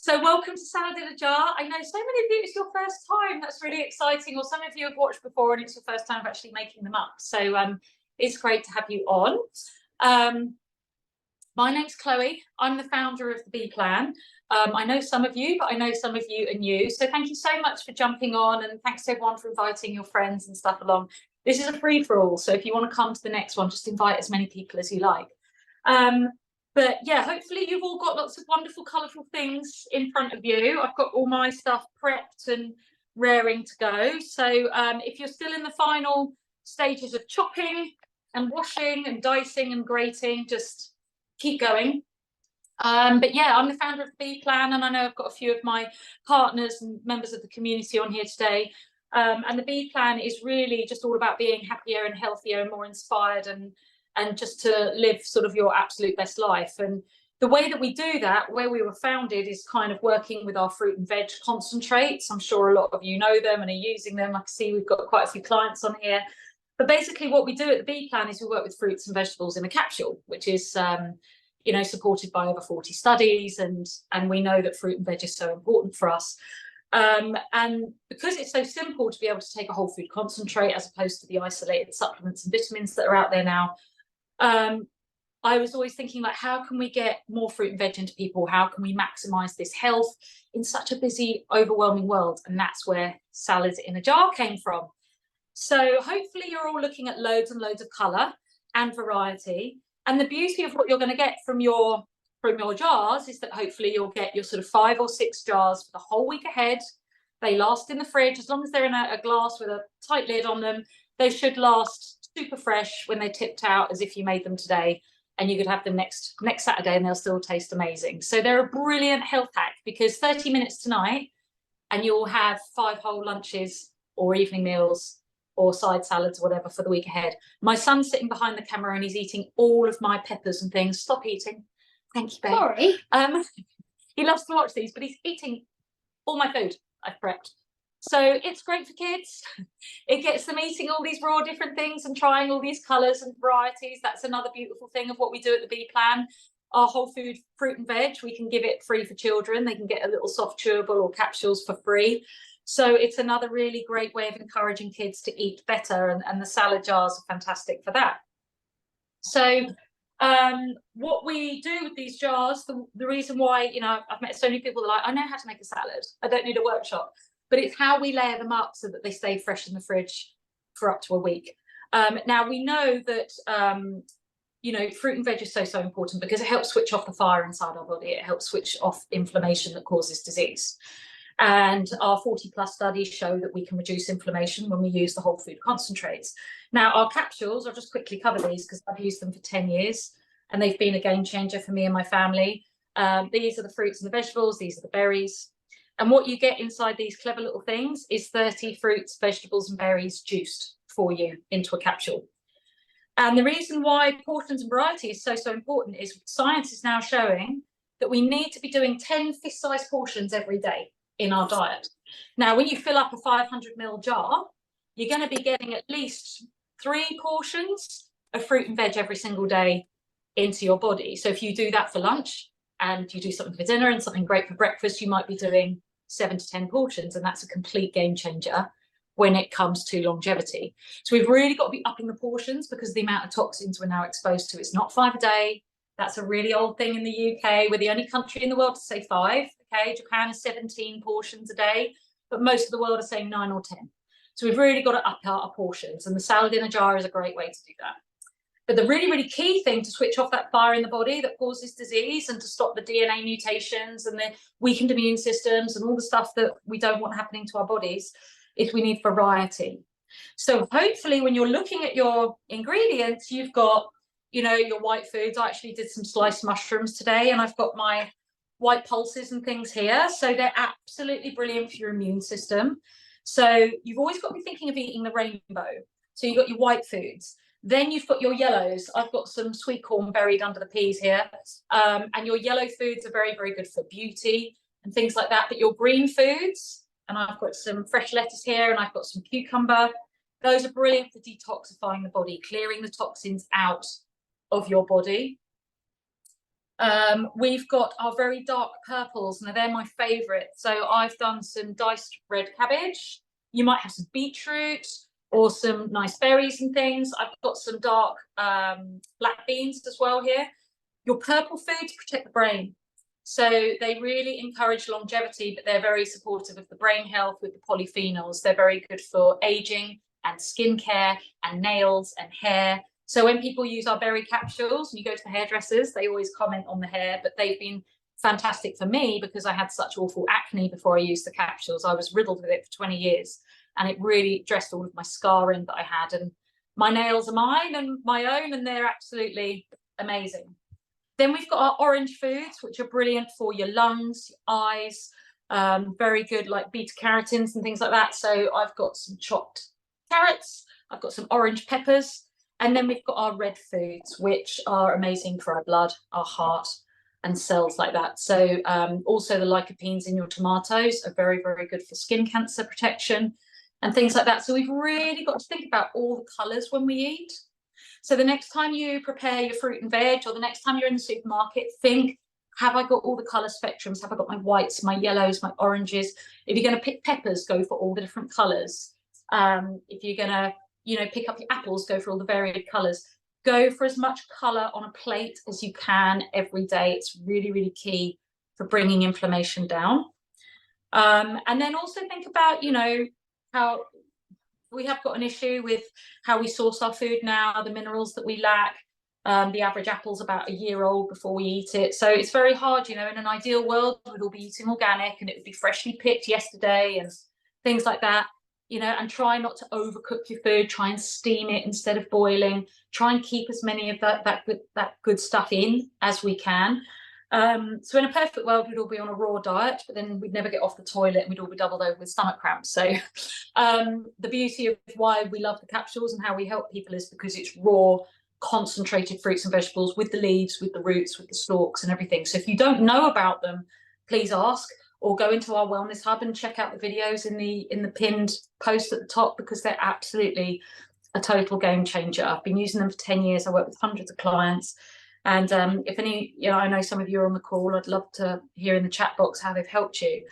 So welcome to Salad in a Jar. I know so many of you, it's your first time. That's really exciting. Or some of you have watched before and it's your first time of actually making them up. So it's great to have you on. My name's Chloe. I'm the founder of TheBePlan. I know some of you, but I know some of you are new. So thank you so much for jumping on, and thanks to everyone for inviting your friends and stuff along. This is a free-for-all, so if you want to come to the next one, just invite as many people as you like. But yeah, hopefully you've all got lots of wonderful, colourful things in front of you. I've got all my stuff prepped and raring to go. So if you're still in the final stages of chopping and washing and dicing and grating, just keep going. But yeah, I'm the founder of TheBePlan, and I know I've got a few of my partners and members of the community on here today. And TheBePlan is really just all about being happier and healthier and more inspired and just to live sort of your absolute best life. And the way that we do that, where we were founded, is kind of working with our fruit and veg concentrates. I'm sure a lot of you know them and are using them. I can see we've got quite a few clients on here. But basically what we do at TheBePlan is we work with fruits and vegetables in a capsule, which is you know, supported by over 40 studies, and we know that fruit and veg is so important for us. And because it's so simple to be able to take a whole food concentrate as opposed to the isolated supplements and vitamins that are out there now, I was always thinking, like, how can we get more fruit and veg into people? How can we maximize this health in such a busy, overwhelming world? And that's where Salad in a Jar came from. So hopefully you're all looking at loads and loads of color and variety. And the beauty of what you're going to get from your jars is that hopefully you'll get your sort of 5 or 6 jars for the whole week ahead. They last in the fridge. As long as they're in a glass with a tight lid on them, they should last super fresh when they're tipped out, as if you made them today, and you could have them next Saturday and they'll still taste amazing. So they're a brilliant health hack, because 30 minutes tonight and you'll have 5 whole lunches or evening meals or side salads, whatever, for the week ahead. My son's sitting behind the camera and he's eating all of my peppers and things. Stop eating. Thank you, babe. Sorry. He loves to watch these, but he's eating all my food I've prepped. So it's great for kids. It gets them eating all these raw different things and trying all these colours and varieties. That's another beautiful thing of what we do at TheBePlan. Our whole food fruit and veg, we can give it free for children. They can get a little soft chewable or capsules for free. So it's another really great way of encouraging kids to eat better, and the salad jars are fantastic for that. So what we do with these jars, the reason why, you know, I've met so many people that are like, I know how to make a salad, I don't need a workshop, but it's how we layer them up so that they stay fresh in the fridge for up to a week. Now we know that you know, fruit and veg is so important because it helps switch off the fire inside our body. It helps switch off inflammation that causes disease. And our 40+ studies show that we can reduce inflammation when we use the whole food concentrates. Now, our capsules, I'll just quickly cover these because I've used them for 10 years and they've been a game changer for me and my family. These are the fruits and the vegetables, these are the berries. And what you get inside these clever little things is 30 fruits, vegetables and berries juiced for you into a capsule. And the reason why portions and variety is so important is science is now showing that we need to be doing 10 fist-sized portions every day in our diet. Now, when you fill up a 500 ml jar, you're going to be getting at least 3 portions of fruit and veg every single day into your body. So if you do that for lunch and you do something for dinner and something great for breakfast, you might be doing 7 to 10 portions, and that's a complete game changer when it comes to longevity. So we've really got to be upping the portions because the amount of toxins we're now exposed to. It's not 5 a day. That's a really old thing in the UK. We're the only country in the world to say 5. Okay, Japan is 17 portions a day, but most of the world are saying 9 or 10. So we've really got to up our portions, and the salad in a jar is a great way to do that. But the really key thing to switch off that fire in the body that causes disease and to stop the DNA mutations and the weakened immune systems and all the stuff that we don't want happening to our bodies is we need variety. So hopefully when you're looking at your ingredients, you've got, you know, your white foods. I actually did some sliced mushrooms today, and I've got my white pulses and things here. So they're absolutely brilliant for your immune system. So you've always got to be thinking of eating the rainbow. So you've got your white foods. Then you've got your yellows. I've got some sweet corn buried under the peas here. And your yellow foods are very good for beauty and things like that. But your green foods, and I've got some fresh lettuce here, and I've got some cucumber. Those are brilliant for detoxifying the body, clearing the toxins out of your body. We've got our very dark purples. Now they're my favourite. So I've done some diced red cabbage. You might have some beetroot or some nice berries and things. I've got some dark black beans as well here. Your purple foods protect the brain. So they really encourage longevity, but they're very supportive of the brain health with the polyphenols. They're very good for aging and skincare and nails and hair. So when people use our berry capsules and you go to the hairdressers, they always comment on the hair, but they've been fantastic for me because I had such awful acne before I used the capsules. I was riddled with it for 20 years and it really addressed all of my scarring that I had. And my nails are mine and my own, and they're absolutely amazing. Then we've got our orange foods, which are brilliant for your lungs, your eyes, very good like beta carotenes and things like that. So I've got some chopped carrots, I've got some orange peppers, and then we've got our red foods, which are amazing for our blood, our heart, and cells like that. So also the lycopenes in your tomatoes are very, very good for skin cancer protection and things like that. So we've really got to think about all the colours when we eat. So the next time you prepare your fruit and veg, or the next time you're in the supermarket, think, have I got all the colour spectrums? Have I got my whites, my yellows, my oranges? If you're going to pick peppers, go for all the different colours. If you're going to, pick up your apples, go for all the varied colours. Go for as much colour on a plate as you can every day. It's really, really key for bringing inflammation down. And then also think about, how we have got an issue with how we source our food now, the minerals that we lack. The average apple's about a year old before we eat it. So it's very hard, in an ideal world, we'd all be eating organic and it would be freshly picked yesterday and things like that, and try not to overcook your food, try and steam it instead of boiling, try and keep as many of that good stuff in as we can. So in a perfect world, we'd all be on a raw diet, but then we'd never get off the toilet and we'd all be doubled over with stomach cramps. So the beauty of why we love the capsules and how we help people is because it's raw, concentrated fruits and vegetables with the leaves, with the roots, with the stalks and everything. So if you don't know about them, please ask, or go into our wellness hub and check out the videos in the pinned post at the top, because they're absolutely a total game changer. I've been using them for 10 years. I work with hundreds of clients. And if any, I know some of you are on the call, I'd love to hear in the chat box how they've helped you.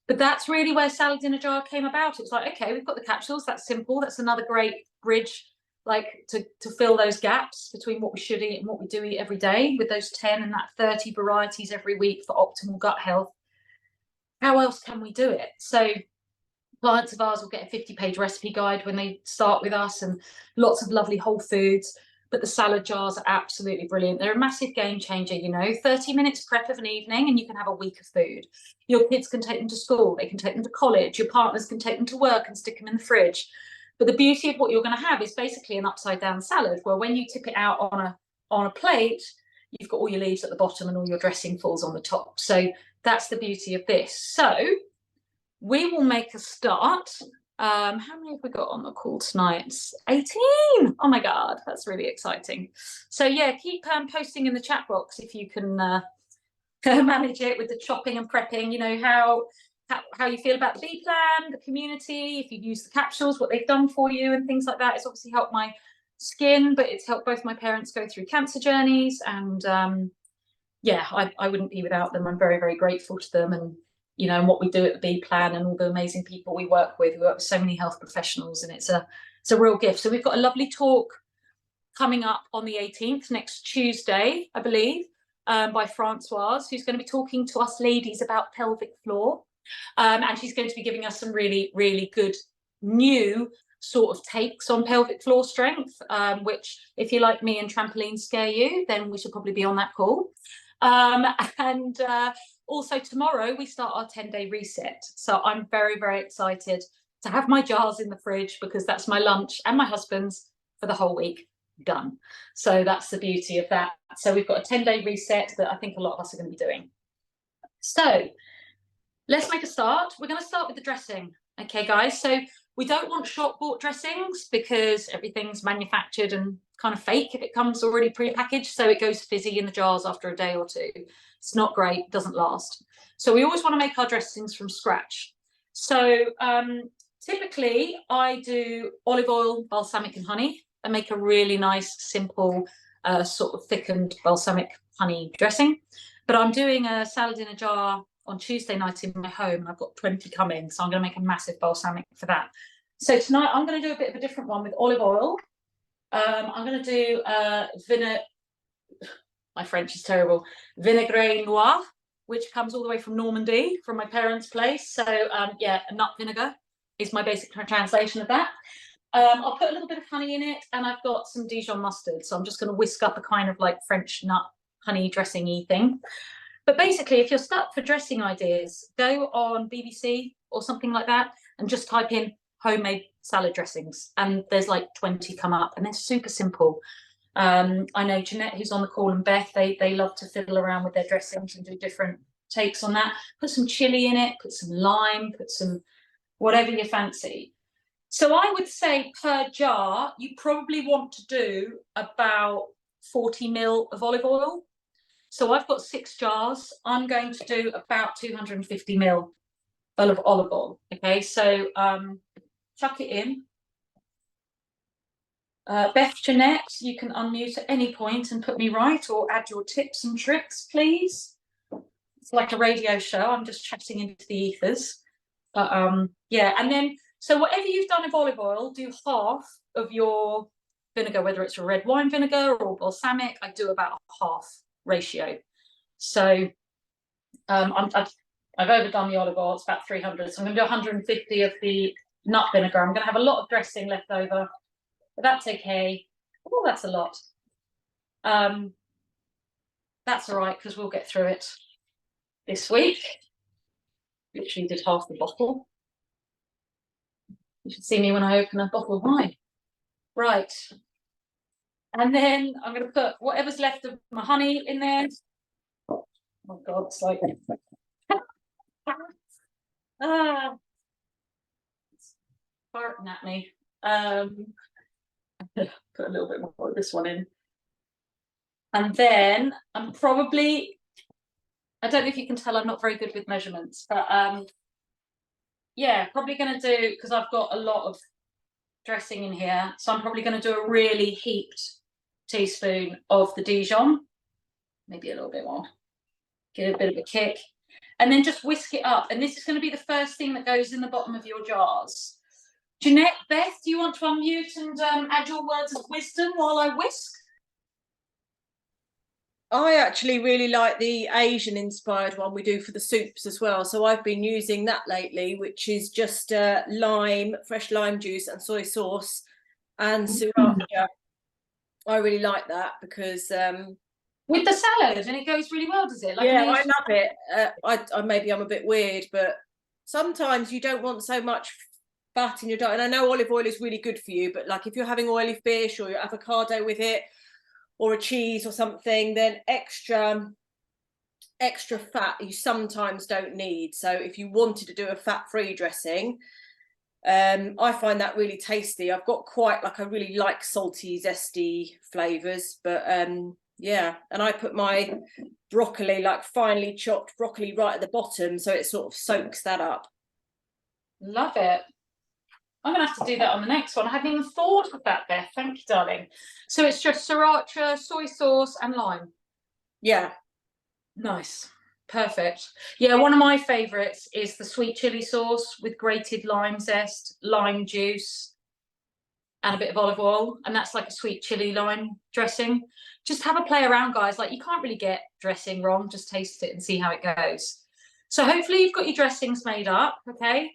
But that's really where Salads in a Jar came about. It's like, okay, we've got the capsules. That's simple. That's another great bridge, like to fill those gaps between what we should eat and what we do eat every day, with those 10 and that 30 varieties every week for optimal gut health. How else can we do it? So clients of ours will get a 50-page recipe guide when they start with us, and lots of lovely whole foods. But the salad jars are absolutely brilliant. They're a massive game changer, 30 minutes prep of an evening and you can have a week of food. Your kids can take them to school, they can take them to college, your partners can take them to work and stick them in the fridge. But the beauty of what you're going to have is basically an upside down salad, where when you tip it out on a plate, you've got all your leaves at the bottom and all your dressing falls on the top. So that's the beauty of this. So we will make a start. How many have we got on the call tonight? 18. Oh my God, that's really exciting. So yeah, keep posting in the chat box if you can manage it with the chopping and prepping, how you feel about the TheBePlan, the community, if you've used the capsules, what they've done for you and things like that. It's obviously helped my skin, but it's helped both my parents go through cancer journeys. And yeah, I wouldn't be without them. I'm very, very grateful to them. And and what we do at the TheBePlan and all the amazing people we work with. We work with so many health professionals, and it's a real gift. So we've got a lovely talk coming up on the 18th, next Tuesday, I believe, by Francoise, who's going to be talking to us ladies about pelvic floor. And she's going to be giving us some really, really good new sort of takes on pelvic floor strength, which if you like me and trampoline scare you, then we should probably be on that call. Also tomorrow we start our 10-day reset. So I'm very, very excited to have my jars in the fridge, because that's my lunch and my husband's for the whole week done. So that's the beauty of that. So we've got a 10-day reset that I think a lot of us are going to be doing. So let's make a start. We're going to start with the dressing. Okay, guys. So we don't want shop bought dressings, because everything's manufactured and kind of fake if it comes already pre-packaged. So it goes fizzy in the jars after a day or two. It's not great, doesn't last. So we always want to make our dressings from scratch. So typically I do olive oil, balsamic and honey, and make a really nice, simple sort of thickened balsamic honey dressing. But I'm doing a salad in a jar on Tuesday night in my home, and I've got 20 coming, so I'm going to make a massive balsamic for that. So tonight I'm going to do a bit of a different one with olive oil. I'm going to do my French is terrible, vinaigrette noir, which comes all the way from Normandy, from my parents' place. So yeah, a nut vinegar is my basic translation of that. I'll put a little bit of honey in it, and I've got some Dijon mustard. So I'm just going to whisk up a kind of like French nut honey dressing-y thing. But basically, if you're stuck for dressing ideas, go on BBC or something like that and just type in homemade salad dressings, and there's like 20 come up, and they're super simple. I know Jeanette, who's on the call, and Beth, they love to fiddle around with their dressings and do different takes on that. Put some chili in it, put some lime, put some whatever you fancy. So I would say per jar, you probably want to do about 40 ml of olive oil. So I've got 6 jars. I'm going to do about 250 ml of olive oil. Okay, so chuck it in. Beth, Jeanette, you can unmute at any point and put me right, or add your tips and tricks, please. It's like a radio show. I'm just chatting into the ethers. But yeah, and then, so whatever you've done of olive oil, do half of your vinegar, whether it's a red wine vinegar or balsamic. I do about a half ratio. So I've overdone the olive oil. It's about 300. So I'm going to do 150 of the nut vinegar. I'm going to have a lot of dressing left over, but that's okay. Oh, that's a lot. That's all right, because we'll get through it this week. Literally did half the bottle. You should see me when I open a bottle of wine. Right. And then I'm going to put whatever's left of my honey in there. Oh God, it's like it's farting at me. Put a little bit more of this one in. And then I'm probably, I don't know if you can tell, I'm not very good with measurements, but yeah, probably going to do, because I've got a lot of dressing in here, so I'm probably going to do a really heaped teaspoon of the Dijon, maybe a little bit more, get a bit of a kick, and then just whisk it up. And this is going to be the first thing that goes in the bottom of your jars. Jeanette, Beth, do you want to unmute and add your words of wisdom while I whisk? I actually really like the Asian inspired one we do for the soups as well. So I've been using that lately, which is just lime, fresh lime juice and soy sauce and sriracha. I really like that because with the salad, and it goes really well, does it? Like, yeah, I love it. I maybe I'm a bit weird, but sometimes you don't want so much fat in your diet. And I know olive oil is really good for you, but like if you're having oily fish or your avocado with it, or a cheese or something, then extra fat you sometimes don't need. So if you wanted to do a fat-free dressing, I find that really tasty. I've got quite like, I really like salty, zesty flavors, but yeah. And I put my broccoli, like finely chopped broccoli, right at the bottom, so it sort of soaks that up. Love it. I'm going to have to do that on the next one. I hadn't even thought of that, Beth. Thank you, darling. So it's just sriracha, soy sauce, and lime. Yeah. Nice. Perfect. Yeah, one of my favourites is the sweet chili sauce with grated lime zest, lime juice, and a bit of olive oil. And that's like a sweet chili lime dressing. Just have a play around, guys. Like, you can't really get dressing wrong. Just taste it and see how it goes. So hopefully you've got your dressings made up, okay?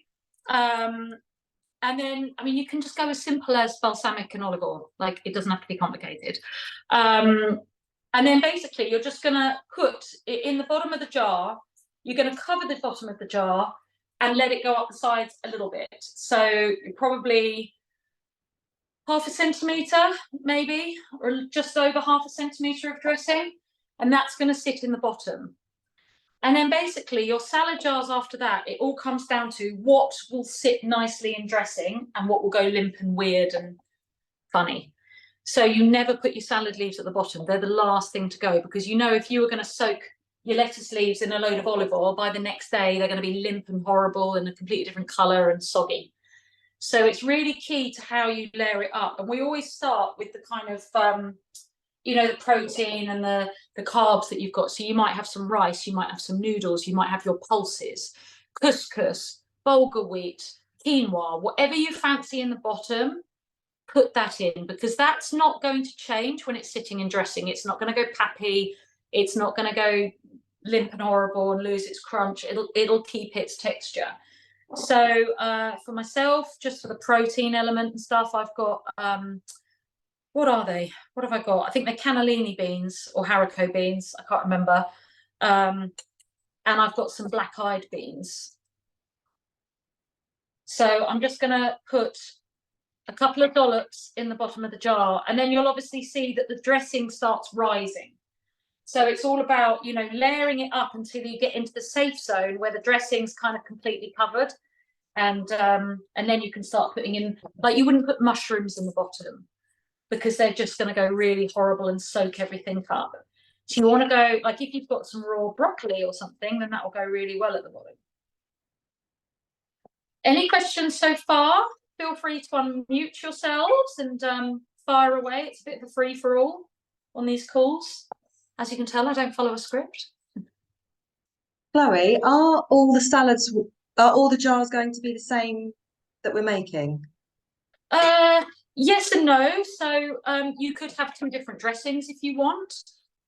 And then, I mean, you can just go as simple as balsamic and olive oil. Like, it doesn't have to be complicated. And then basically, you're just going to put it in the bottom of the jar. You're going to cover the bottom of the jar and let it go up the sides a little bit. So probably half a centimetre, maybe, or just over half a centimetre of dressing. And that's going to sit in the bottom. And then basically your salad jars after that, it all comes down to what will sit nicely in dressing and what will go limp and weird and funny. So you never put your salad leaves at the bottom. They're the last thing to go, because you know if you were going to soak your lettuce leaves in a load of olive oil, by the next day they're going to be limp and horrible and a completely different colour and soggy. So it's really key to how you layer it up. And we always start with the kind of you know, the protein and the carbs that you've got. So you might have some rice, you might have some noodles, you might have your pulses, couscous, bulgur wheat, quinoa, whatever you fancy in the bottom, put that in, because that's not going to change when it's sitting in dressing. It's not going to go pappy. It's not going to go limp and horrible and lose its crunch. It'll keep its texture. So for myself, just for the protein element and stuff, I've got what are they? What have I got? I think they're cannellini beans or haricot beans. I can't remember. And I've got some black-eyed beans. So I'm just going to put a couple of dollops in the bottom of the jar, and then you'll obviously see that the dressing starts rising. So it's all about, you know, layering it up until you get into the safe zone where the dressing's kind of completely covered. And then you can start putting in, like, you wouldn't put mushrooms in the bottom because they're just going to go really horrible and soak everything up. So you want to go, like, if you've got some raw broccoli or something, then that will go really well at the bottom. Any questions so far? Feel free to unmute yourselves and fire away. It's a bit of a free-for-all on these calls. As you can tell, I don't follow a script. Chloe, are all the jars going to be the same that we're making? Yes and no. So you could have two different dressings if you want,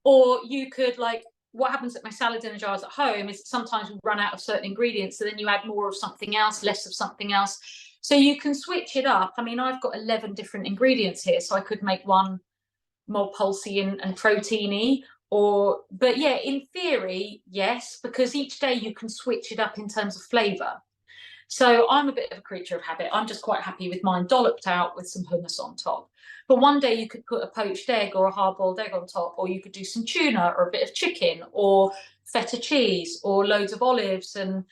or you could, like, what happens at my salad dinner jars at home is sometimes we run out of certain ingredients, so then you add more of something else, less of something else. So you can switch it up. I mean, I've got 11 different ingredients here, so I could make one more pulsy and proteiny, but yeah, in theory, yes, because each day you can switch it up in terms of flavour. So I'm a bit of a creature of habit. I'm just quite happy with mine dolloped out with some hummus on top. But one day you could put a poached egg or a hard-boiled egg on top, or you could do some tuna or a bit of chicken or feta cheese or loads of olives and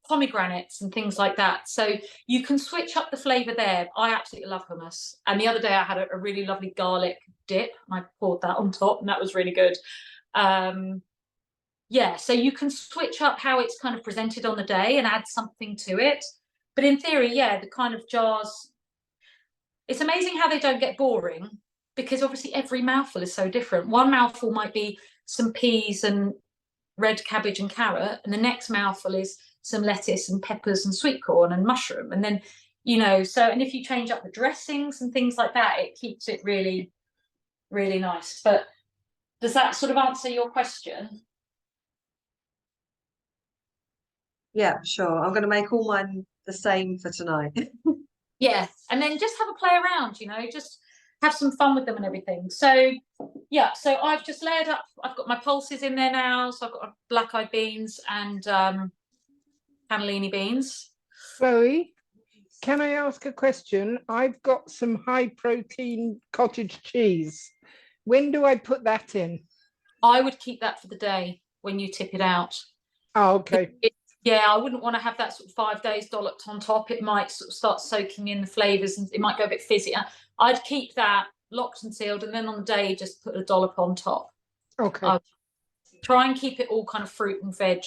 pomegranates and things like that. So you can switch up the flavour there. I absolutely love hummus. And the other day I had a really lovely garlic dip and I poured that on top and that was really good. Yeah, so you can switch up how it's kind of presented on the day and add something to it. But in theory, yeah, the kind of jars, it's amazing how they don't get boring, because obviously every mouthful is so different. One mouthful might be some peas and red cabbage and carrot, and the next mouthful is some lettuce and peppers and sweet corn and mushroom. And then, you know, so, and if you change up the dressings and things like that, it keeps it really, really nice. But does that sort of answer your question? Yeah, sure. I'm going to make all mine the same for tonight. Yeah, and then just have a play around, you know, just have some fun with them and everything. So yeah, so I've just layered up, I've got my pulses in there now, so I've got black-eyed beans and cannellini beans. Chloe, can I ask a question? I've got some high protein cottage cheese. When do I put that in? I would keep that for the day when you tip it out. Oh, okay. Yeah, I wouldn't want to have that sort of 5 days dolloped on top. It might sort of start soaking in the flavours and it might go a bit fizzy. I'd keep that locked and sealed, and then on the day just put a dollop on top. Okay. I'd try and keep it all kind of fruit and veg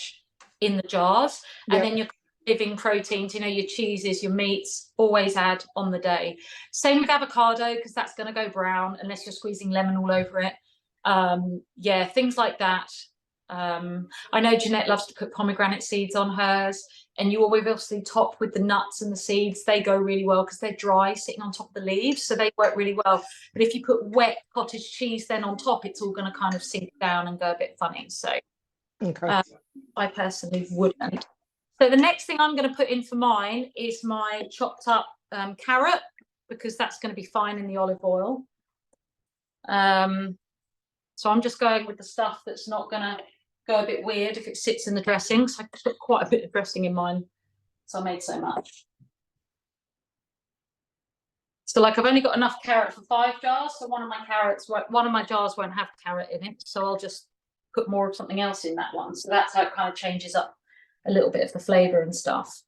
in the jars, and then your living proteins, you know, your cheeses, your meats, always add on the day. Same with avocado, because that's going to go brown unless you're squeezing lemon all over it. Yeah, things like that. I know Jeanette loves to put pomegranate seeds on hers, and you always obviously top with the nuts and the seeds. They go really well because they're dry sitting on top of the leaves, so they work really well. But if you put wet cottage cheese then on top, it's all going to kind of sink down and go a bit funny. So Okay. I personally wouldn't. So the next thing I'm going to put in for mine is my chopped up carrot, because that's going to be fine in the olive oil. So I'm just going with the stuff that's not going to go a bit weird if it sits in the dressing. So I put quite a bit of dressing in mine, so I made so much. So like I've only got enough carrot for 5 jars, so one of my jars won't have carrot in it, so I'll just put more of something else in that one. So that's how it kind of changes up a little bit of the flavour and stuff.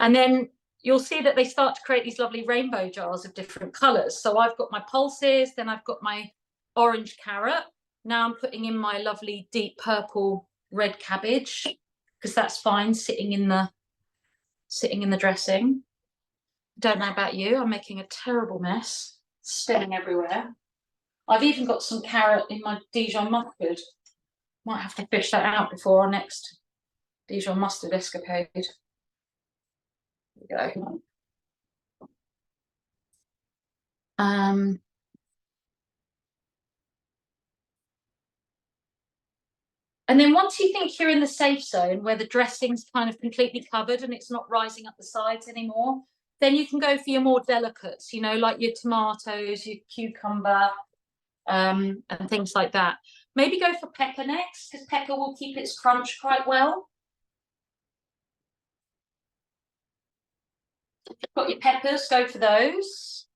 And then you'll see that they start to create these lovely rainbow jars of different colours. So I've got my pulses, then I've got my orange carrot. Now I'm putting in my lovely deep purple red cabbage, because that's fine sitting in the dressing. Don't know about you, I'm making a terrible mess, spilling everywhere. I've even got some carrot in my Dijon mustard. Might have to fish that out before our next Dijon mustard escapade. There we go. And then once you think you're in the safe zone where the dressing's kind of completely covered and it's not rising up the sides anymore, then you can go for your more delicates, you know, like your tomatoes, your cucumber, and things like that. Maybe go for pepper next, because pepper will keep its crunch quite well. Got your peppers, go for those.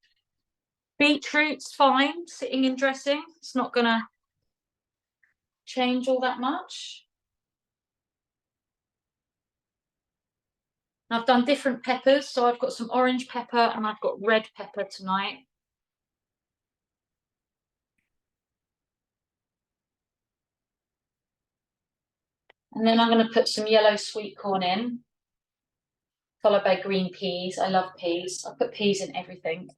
Beetroot's fine, sitting in dressing. It's not gonna change all that much. I've done different peppers, so I've got some orange pepper and I've got red pepper tonight. And then I'm going to put some yellow sweet corn in, followed by green peas. I love peas. I put peas in everything.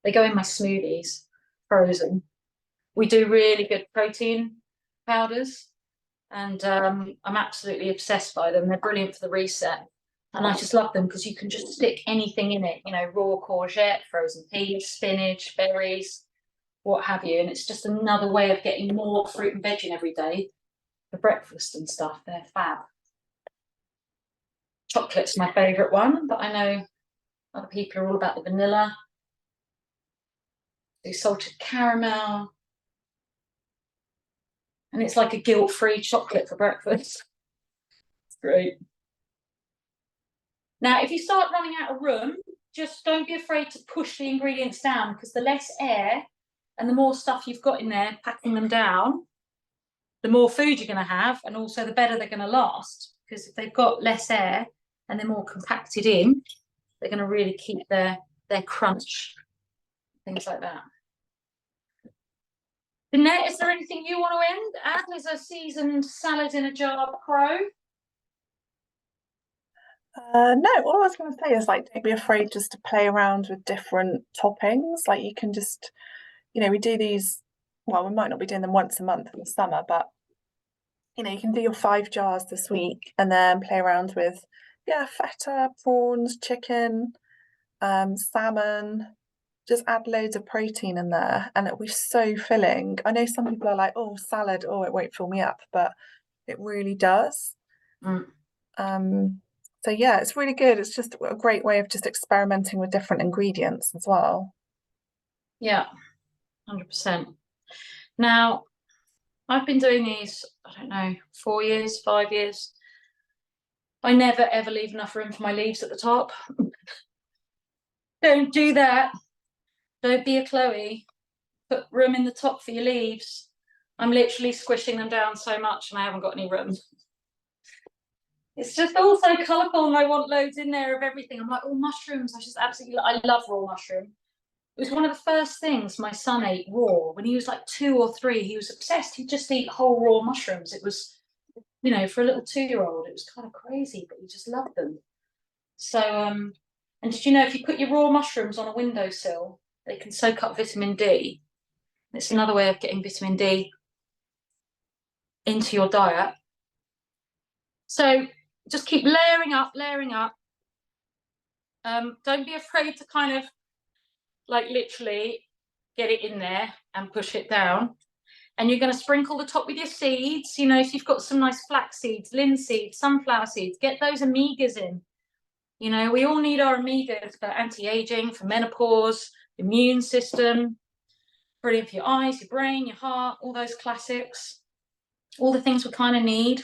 They go in my smoothies, frozen. We do really good protein powders, and I'm absolutely obsessed by them. They're brilliant for the reset. And I just love them because you can just stick anything in it, you know, raw courgette, frozen peas, spinach, berries, what have you. And it's just another way of getting more fruit and veg in every day for breakfast and stuff. They're fab. Chocolate's my favourite one, but I know other people are all about the vanilla. Do salted caramel. And it's like a guilt-free chocolate for breakfast. It's great. Now, if you start running out of room, just don't be afraid to push the ingredients down, because the less air and the more stuff you've got in there, packing them down, the more food you're going to have, and also the better they're going to last. Because if they've got less air and they're more compacted in, they're going to really keep their crunch, things like that. Annette, is there anything you want to add as a seasoned salad in a jar pro? No, all I was going to say is, like, don't be afraid just to play around with different toppings. Like, you can just, you know, we do these, well, we might not be doing them once a month in the summer, but, you know, you can do your 5 jars this week and then play around with, yeah, feta, prawns, chicken, salmon. Just add loads of protein in there and it'll be so filling. I know some people are like, oh, salad, oh, it won't fill me up, but it really does. So yeah, it's really good. It's just a great way of just experimenting with different ingredients as well. Yeah, 100%. Now, I've been doing these, I don't know, 4 years, 5 years. I never ever leave enough room for my leaves at the top. Don't do that. Don't be a Chloe. Put room in the top for your leaves. I'm literally squishing them down so much and I haven't got any room. It's just all so colourful and I want loads in there of everything. I'm like, oh, mushrooms. I love raw mushroom. It was one of the first things my son ate raw. When he was like 2 or 3, he was obsessed. He'd just eat whole raw mushrooms. It was, you know, for a little 2-year-old, it was kind of crazy, but he just loved them. So, and did you know if you put your raw mushrooms on a windowsill, they can soak up vitamin D? It's another way of getting vitamin D into your diet. So just keep layering up, layering up. Don't be afraid to kind of like literally get it in there and push it down. And you're going to sprinkle the top with your seeds. You know, if you've got some nice flax seeds, linseed, sunflower seeds, get those omegas in. You know, we all need our omegas for anti-aging, for menopause, immune system, brilliant for your eyes, your brain, your heart, all those classics, all the things we kind of need.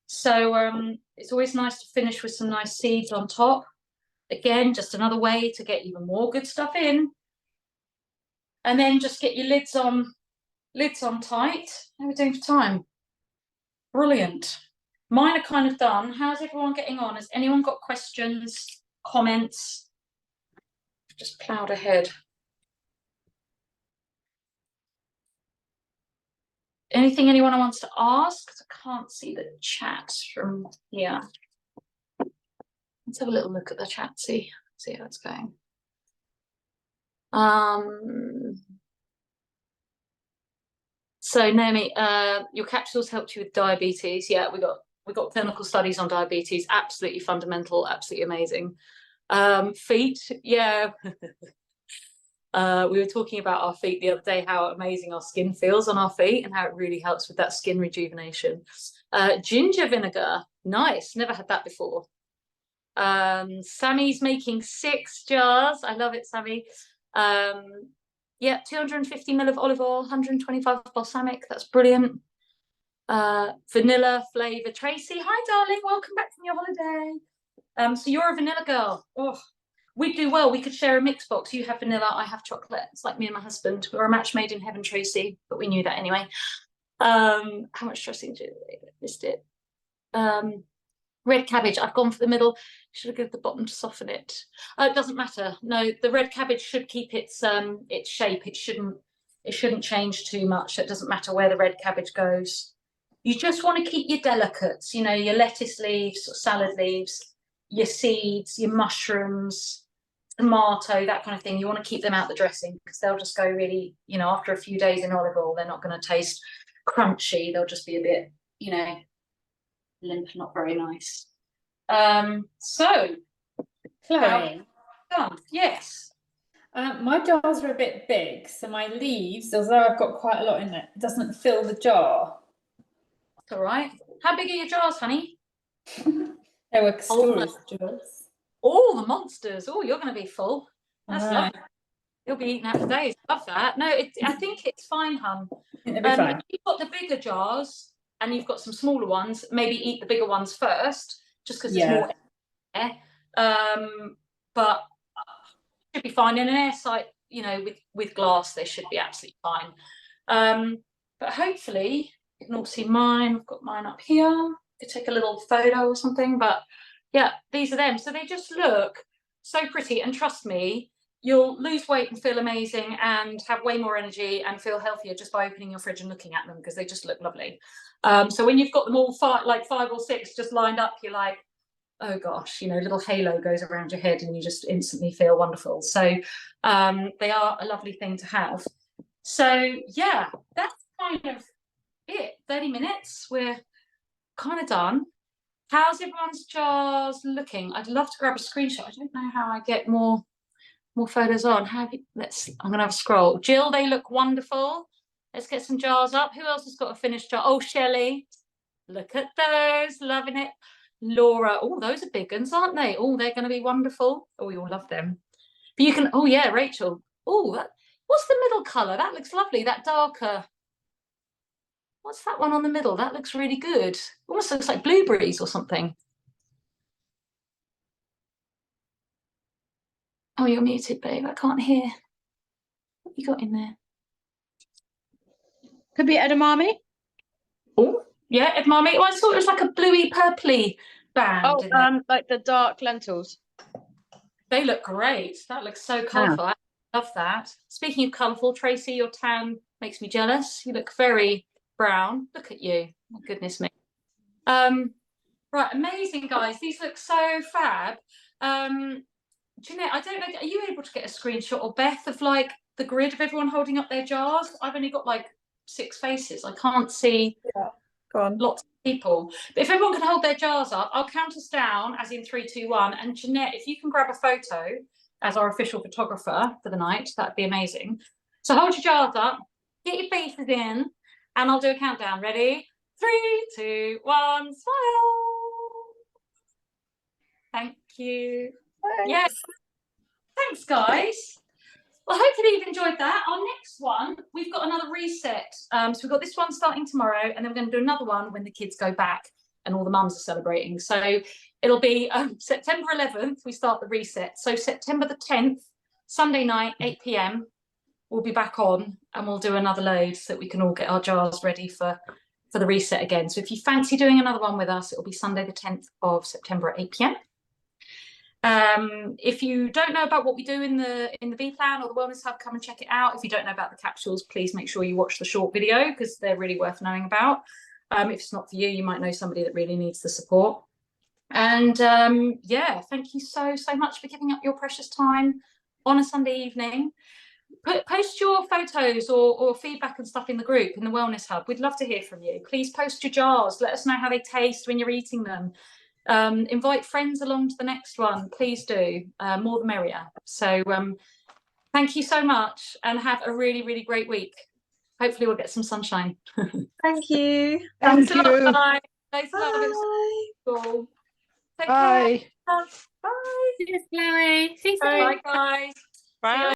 So it's always nice to finish with some nice seeds on top. Again, just another way to get even more good stuff in. And then just get your lids on tight. How are we doing for time? Brilliant. Mine are kind of done. How's everyone getting on? Has anyone got questions, comments? Just ploughed ahead. Anything anyone wants to ask? Because I can't see the chat from here. Let's have a little look at the chat, see how it's going. So Naomi, your capsules helped you with diabetes. Yeah, we got clinical studies on diabetes. Absolutely fundamental, absolutely amazing. Feet, yeah. We were talking about our feet the other day, how amazing our skin feels on our feet and how it really helps with that skin rejuvenation. Ginger vinegar, nice, never had that before. Sammy's making 6 jars. I love it, Sammy. Yeah, 250 ml of olive oil, 125 balsamic. That's brilliant. Vanilla flavor. Tracy, hi darling, welcome back from your holiday. So you're a vanilla girl. Oh, we'd do well. We could share a mix box. You have vanilla, I have chocolate. It's like me and my husband. We're a match made in heaven, Tracy, but we knew that anyway. How much dressing do they missed it? Red cabbage, I've gone for the middle. Should have given the bottom to soften it. It doesn't matter. No, the red cabbage should keep its shape. It shouldn't change too much. It doesn't matter where the red cabbage goes. You just want to keep your delicates, you know, your lettuce leaves, or salad leaves, your seeds, your mushrooms, tomato, that kind of thing. You want to keep them out the dressing because they'll just go really, you know, after a few days in olive oil, they're not going to taste crunchy. They'll just be a bit, you know, limp, not very nice. So Chloe, yes. my jars are a bit big, so my leaves, although I've got quite a lot in it, doesn't fill the jar. That's all right. How big are your jars, honey? They were storage jars. All the monsters. Oh, you're going to be full. That's I know. lovely. You'll be eating out for days. Love that. No, I think it's fine, hun. It'll be fine. If you've got the bigger jars and you've got some smaller ones, maybe eat the bigger ones first, just because there's more air. But should be fine in an airtight, you know, with glass. They should be absolutely fine. But hopefully you can all see mine. I've got mine up here. Could take a little photo or something. But yeah, these are them. So they just look so pretty. And trust me, you'll lose weight and feel amazing and have way more energy and feel healthier just by opening your fridge and looking at them because they just look lovely. So when you've got them all 5 or 6 just lined up, you're like, oh gosh, you know, little halo goes around your head and you just instantly feel wonderful. So they are a lovely thing to have. So yeah, that's kind of it. 30 minutes, we're kind of done. How's everyone's jars looking? I'd love to grab a screenshot. I don't know how I get more photos on. I'm gonna have a scroll. Jill, they look wonderful. Let's get some jars up. Who else has got a finished jar? Oh, Shelley, look at those, loving it. Laura, oh, those are big ones, aren't they? Oh, they're going to be wonderful. Oh, we all love them. But you can, oh yeah, Rachel. Oh, what's the middle colour? That looks lovely, that darker. What's that one on the middle? That looks really good. Almost looks like blueberries or something. Oh, you're muted, babe. I can't hear. What you got in there? Could be edamame. Oh, yeah, edamame. Oh, I thought it was like a bluey, purpley band. Oh, like the dark lentils. They look great. That looks so colourful. I love that. Speaking of colourful, Tracy, your tan makes me jealous. You look very brown. Look at you. My goodness me. Right, amazing, guys. These look so fab. Jeanette, I don't know, are you able to get a screenshot, or Beth, of like the grid of everyone holding up their jars? I've only got like 6 faces. I can't see lots of people. But if everyone can hold their jars up, I'll count us down, as in 3, 2, 1. And Jeanette, if you can grab a photo as our official photographer for the night, that'd be amazing. So hold your jars up, get your faces in, and I'll do a countdown. Ready? 3, 2, 1, smile. Thank you. Yes. Thanks, guys. Well, hopefully you've enjoyed that. Our next one, we've got another reset. So we've got this one starting tomorrow, and then we're going to do another one when the kids go back and all the mums are celebrating. So it'll be September 11th, we start the reset. So September the 10th, Sunday night, 8 p.m, we'll be back on and we'll do another load so that we can all get our jars ready for the reset again. So if you fancy doing another one with us, it'll be Sunday the 10th of September at 8 p.m. If you don't know about what we do in the TheBePlan or the Wellness Hub, come and check it out. If you don't know about the capsules, please make sure you watch the short video because they're really worth knowing about. If it's not for you, you might know somebody that really needs the support. And yeah, thank you so much for giving up your precious time on a Sunday evening. Post your photos or feedback and stuff in the group in the Wellness Hub. We'd love to hear from you. Please post your jars. Let us know how they taste when you're eating them. Invite friends along to the next one. Please do. More the merrier. So thank you so much and have a really, really great week. Hopefully we'll get some sunshine. Thank you. Thanks Thank a lot, you. guys. Thanks a lot. It was Bye. cool. Take Bye. care. Bye. Cheers, Chloe. See you soon. Bye, guys. Bye.